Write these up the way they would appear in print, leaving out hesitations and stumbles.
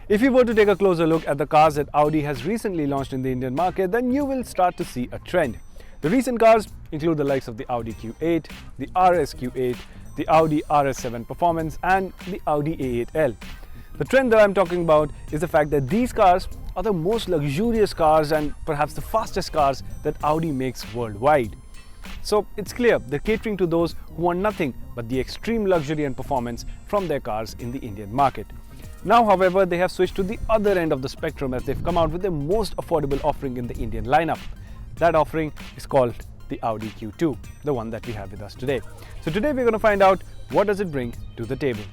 If you were to take a closer look at the cars that Audi has recently launched in the Indian market, then you will start to see a trend. The recent cars include the likes of the Audi Q8, the RS Q8, the Audi RS7 Performance and the Audi A8L. The trend that I'm talking about is the fact that these cars are the most luxurious cars and perhaps the fastest cars that Audi makes worldwide. So it's clear they're catering to those who want nothing but the extreme luxury and performance from their cars in the Indian market. Now, however, they have switched to the other end of the spectrum as they've come out with the most affordable offering in the Indian lineup. That offering is called the Audi Q2, the one that we have with us today. So today we're going to find out what does it bring to the table.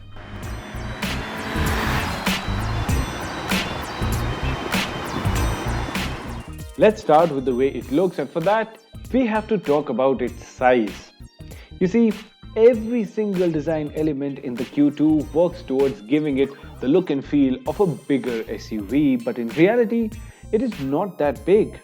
Let's start with the way it looks, and for that we have to talk about its size. You see, every single design element in the Q2 works towards giving it the look and feel of a bigger SUV, but in reality, it is not that big.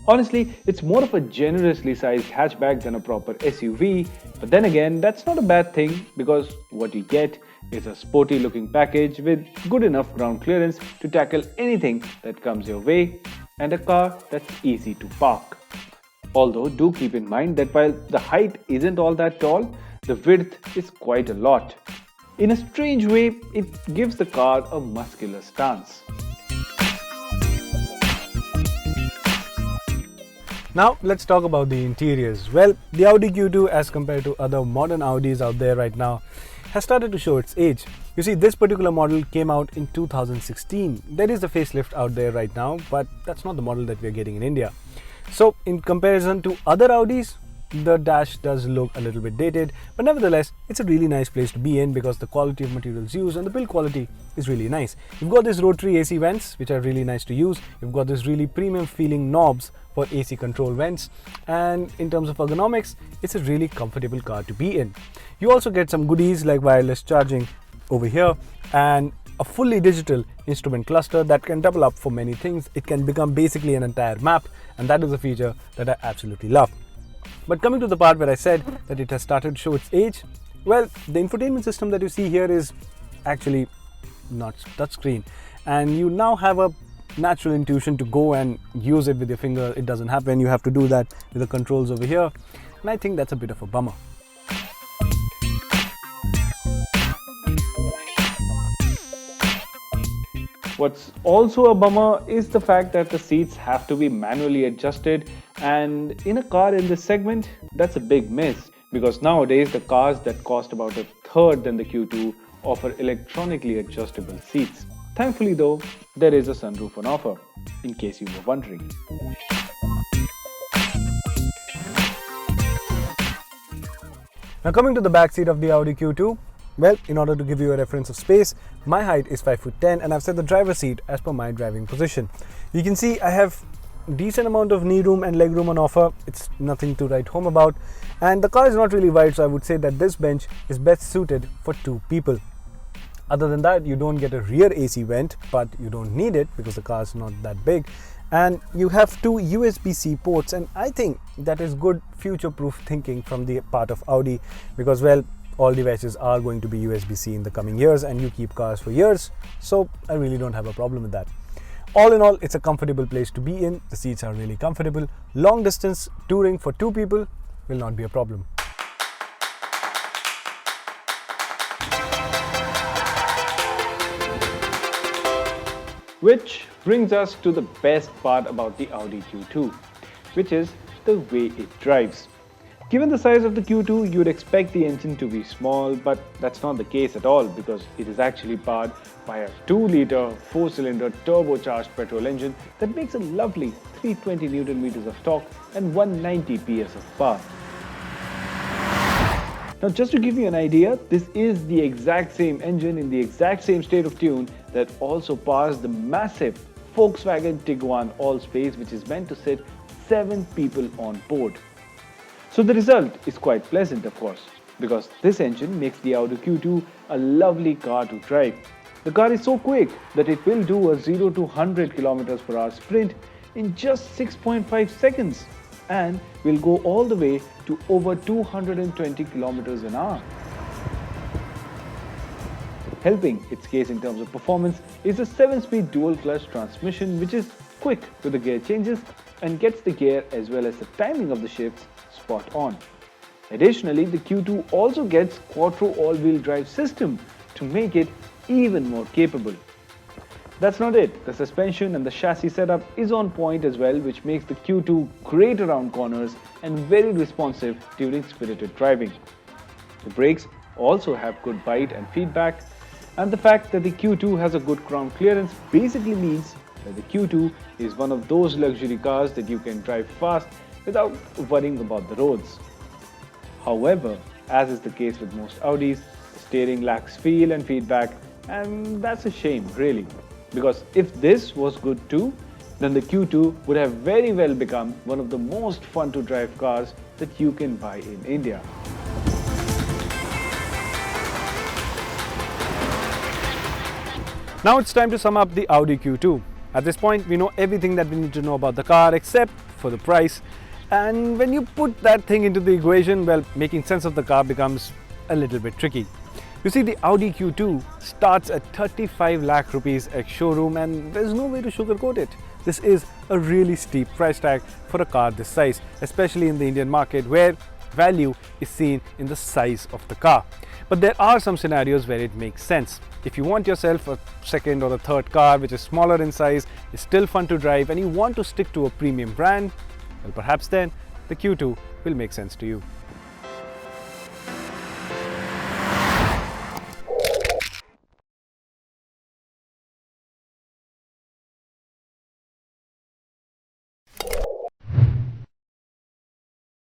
Honestly, it's more of a generously sized hatchback than a proper SUV, but then again, that's not a bad thing because what you get is a sporty looking package with good enough ground clearance to tackle anything that comes your way and a car that's easy to park. Although do keep in mind that while the height isn't all that tall, the width is quite a lot. In a strange way, it gives the car a muscular stance. Now let's talk about the interiors. Well, the Audi Q2 as compared to other modern Audis out there right now has started to show its age. You see, this particular model came out in 2016. There is a facelift out there right now, but that's not the model that we are getting in India. So in comparison to other Audis, the dash does look a little bit dated, but nevertheless, it's a really nice place to be in because the quality of materials used and the build quality is really nice. You've got these rotary AC vents, which are really nice to use. You've got this really premium feeling knobs for AC control vents, and in terms of ergonomics, it's a really comfortable car to be in. You also get some goodies like wireless charging over here and a fully digital instrument cluster that can double up for many things. It can become basically an entire map, and that is a feature that I absolutely love. But coming to the part where I said that it has started to show its age, well, the infotainment system that you see here is actually not touchscreen, and you now have a natural intuition to go and use it with your finger. It doesn't happen. You have to do that with the controls over here, and I think that's a bit of a bummer. What's also a bummer is the fact that the seats have to be manually adjusted, and in a car in this segment, that's a big miss because nowadays the cars that cost about a third than the Q2 offer electronically adjustable seats. Thankfully though, there is a sunroof on offer, in case you were wondering. Now coming to the back seat of the Audi Q2, well, in order to give you a reference of space, my height is 5'10" and I've set the driver's seat as per my driving position. You can see I have decent amount of knee room and leg room on offer. It's nothing to write home about, and the car is not really wide, so I would say that this bench is best suited for 2 people. Other than that, you don't get a rear AC vent, but you don't need it because the car is not that big, and you have 2 USB-C ports, and I think that is good future-proof thinking from the part of Audi because, well, all devices are going to be USB-C in the coming years and you keep cars for years, so I really don't have a problem with that. All in all, it's a comfortable place to be in. The seats are really comfortable. Long distance touring for 2 people will not be a problem. Which brings us to the best part about the Audi Q2, which is the way it drives. Given the size of the Q2, you would expect the engine to be small, but that's not the case at all because it is actually powered by a 2-liter 4-cylinder turbocharged petrol engine that makes a lovely 320 Nm of torque and 190 PS of power. Now, just to give you an idea, this is the exact same engine in the exact same state of tune that also powers the massive Volkswagen Tiguan Allspace, which is meant to sit 7 people on board. So the result is quite pleasant, of course, because this engine makes the Audi Q2 a lovely car to drive. The car is so quick that it will do a 0 to 100 km/h sprint in just 6.5 seconds. and will go all the way to over 220 kilometers an hour. Helping its case in terms of performance is a 7-speed dual clutch transmission, which is quick with the gear changes and gets the gear as well as the timing of the shifts spot on. Additionally, the Q2 also gets Quattro all-wheel drive system to make it even more capable. That's not it. The suspension and the chassis setup is on point as well, which makes the Q2 great around corners and very responsive during spirited driving. The brakes also have good bite and feedback, and the fact that the Q2 has a good ground clearance basically means that the Q2 is one of those luxury cars that you can drive fast without worrying about the roads. However, as is the case with most Audis, the steering lacks feel and feedback, and that's a shame really. Because if this was good too, then the Q2 would have very well become one of the most fun to drive cars that you can buy in India. Now it's time to sum up the Audi Q2. At this point, we know everything that we need to know about the car except for the price. And when you put that thing into the equation, well, making sense of the car becomes a little bit tricky. You see, the Audi Q2 starts at 35 lakh rupees ex showroom, and there's no way to sugarcoat it. This is a really steep price tag for a car this size, especially in the Indian market where value is seen in the size of the car. But there are some scenarios where it makes sense. If you want yourself a second or a third car which is smaller in size, is still fun to drive, and you want to stick to a premium brand, well, perhaps then the Q2 will make sense to you.